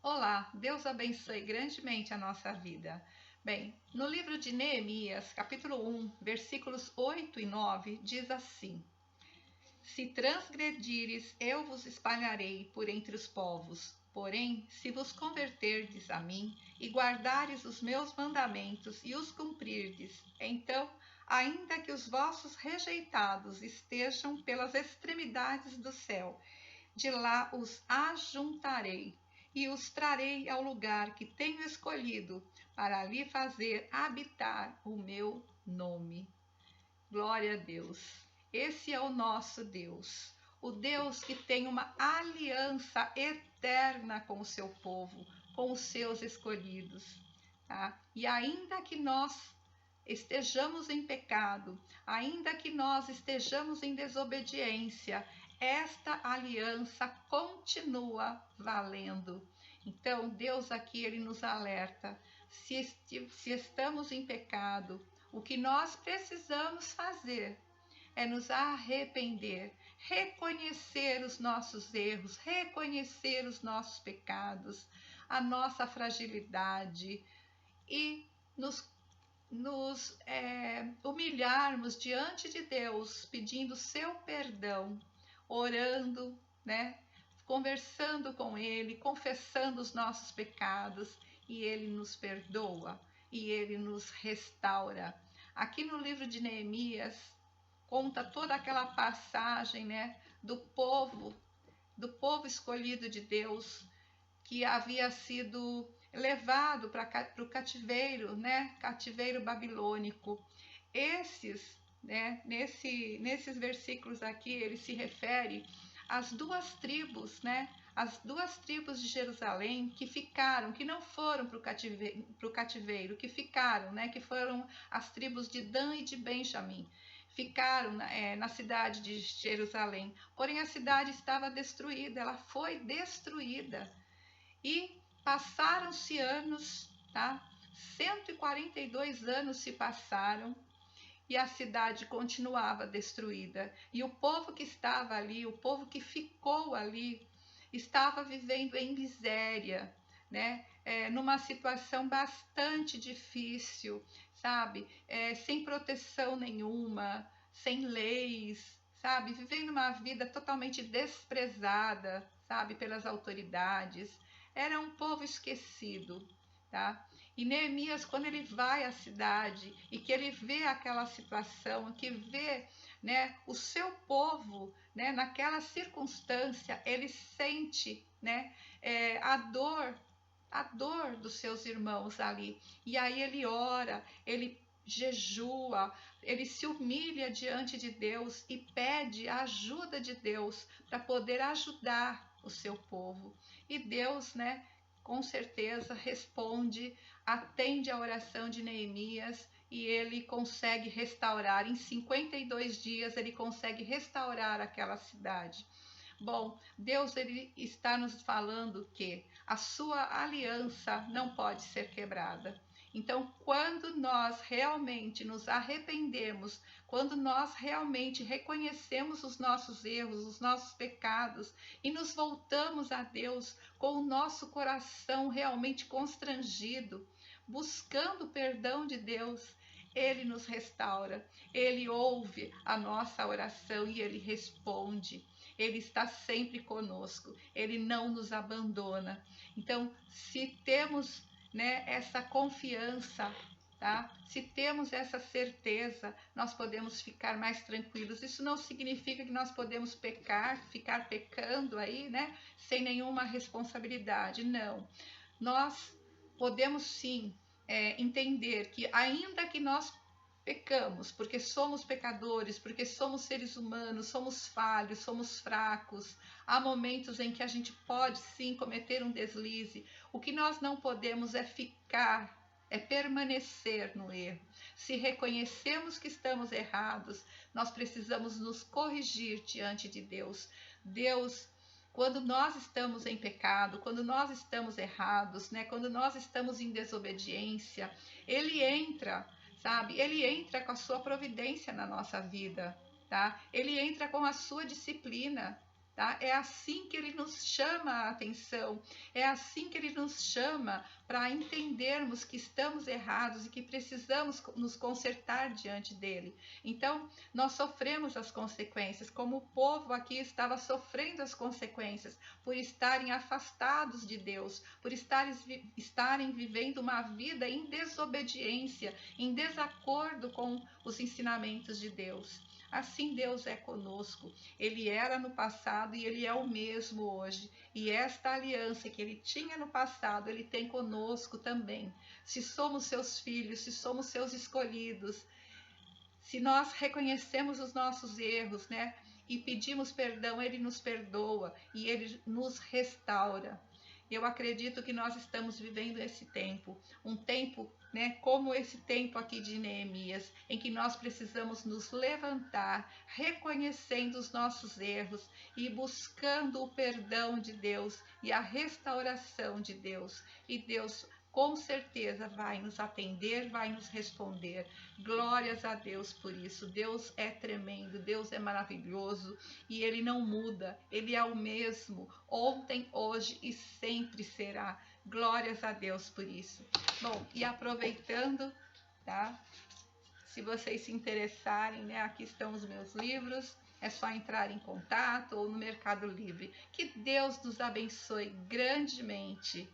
Olá, Deus abençoe grandemente a nossa vida. Bem, no livro de Neemias, capítulo 1, versículos 8 e 9, diz assim: Se transgredires, eu vos espalharei por entre os povos. Porém, se vos converterdes a mim e guardares os meus mandamentos e os cumprirdes, então, ainda que os vossos rejeitados estejam pelas extremidades do céu, de lá os ajuntarei e os trarei ao lugar que tenho escolhido para ali fazer habitar o meu nome. Glória a Deus. Esse é o nosso Deus, o Deus que tem uma aliança eterna com o seu povo, com os seus escolhidos. Tá? E ainda que nós estejamos em pecado, ainda que nós estejamos em desobediência, esta aliança continua valendo. Então, Deus aqui ele nos alerta: se estamos em pecado, o que nós precisamos fazer é nos arrepender, reconhecer os nossos erros, reconhecer os nossos pecados, a nossa fragilidade e nos humilharmos diante de Deus, pedindo seu perdão, orando, né? Conversando com Ele, confessando os nossos pecados, e Ele nos perdoa e Ele nos restaura. Aqui no livro de Neemias conta toda aquela passagem, né, do povo escolhido de Deus, que havia sido levado para o cativeiro, né, cativeiro babilônico. Nesses versículos aqui, ele se refere às duas tribos, né, as duas tribos de Jerusalém que ficaram, que não foram para o cativeiro, que ficaram, né, que foram as tribos de Dan e de Benjamim. Ficaram na cidade de Jerusalém, porém a cidade estava destruída, ela foi destruída. E passaram-se anos, tá? 142 anos se passaram e a cidade continuava destruída. E o povo que estava ali, o povo que ficou ali, estava vivendo em miséria, né? Numa situação bastante difícil, sabe? Sem proteção nenhuma, sem leis, sabe? Vivendo uma vida totalmente desprezada, sabe? Pelas autoridades. Era um povo esquecido, tá? E Neemias, quando ele vai à cidade e que ele vê aquela situação, que vê, né, o seu povo, né, naquela circunstância, ele sente, né, a dor dos seus irmãos ali. E aí ele ora, ele jejua, ele se humilha diante de Deus e pede a ajuda de Deus para poder ajudar o seu povo. E Deus, né, com certeza responde, atende a oração de Neemias e ele consegue restaurar. Em 52 dias ele consegue restaurar aquela cidade. Bom, Deus ele está nos falando que a sua aliança não pode ser quebrada. Então, quando nós realmente nos arrependemos, quando nós realmente reconhecemos os nossos erros, os nossos pecados e nos voltamos a Deus com o nosso coração realmente constrangido, buscando o perdão de Deus, Ele nos restaura, Ele ouve a nossa oração e Ele responde. Ele está sempre conosco, Ele não nos abandona. Então, se temos, né, essa confiança, tá? Se temos essa certeza, nós podemos ficar mais tranquilos. Isso não significa que nós podemos pecar, ficar pecando aí, né, sem nenhuma responsabilidade. Não. Nós podemos sim entender que ainda que nós pecamos, porque somos pecadores, porque somos seres humanos, somos falhos, somos fracos. Há momentos em que a gente pode sim cometer um deslize. O que nós não podemos é permanecer no erro. Se reconhecemos que estamos errados, nós precisamos nos corrigir diante de Deus. Deus, quando nós estamos em pecado, quando nós estamos errados, né? Quando nós estamos em desobediência, Ele entra, sabe? Ele entra com a sua providência na nossa vida, tá? Ele entra com a sua disciplina, Tá? É assim que ele nos chama a atenção, é assim que ele nos chama para entendermos que estamos errados e que precisamos nos consertar diante dele. Então, nós sofremos as consequências, como o povo aqui estava sofrendo as consequências por estarem afastados de Deus, por estarem vivendo uma vida em desobediência, em desacordo com os ensinamentos de Deus. Assim Deus é conosco. Ele era no passado e ele é o mesmo hoje. E esta aliança que ele tinha no passado, ele tem conosco também. Se somos seus filhos, se somos seus escolhidos, se nós reconhecemos os nossos erros, né, e pedimos perdão, ele nos perdoa e ele nos restaura. Eu acredito que nós estamos vivendo esse tempo, um tempo, né, como esse tempo aqui de Neemias, em que nós precisamos nos levantar, reconhecendo os nossos erros e buscando o perdão de Deus e a restauração de Deus. E Deus com certeza vai nos atender, vai nos responder. Glórias a Deus por isso. Deus é tremendo, Deus é maravilhoso e Ele não muda. Ele é o mesmo, ontem, hoje e sempre será. Glórias a Deus por isso. Bom, e aproveitando, tá? Se vocês se interessarem, né? Aqui estão os meus livros. É só entrar em contato ou no Mercado Livre. Que Deus nos abençoe grandemente.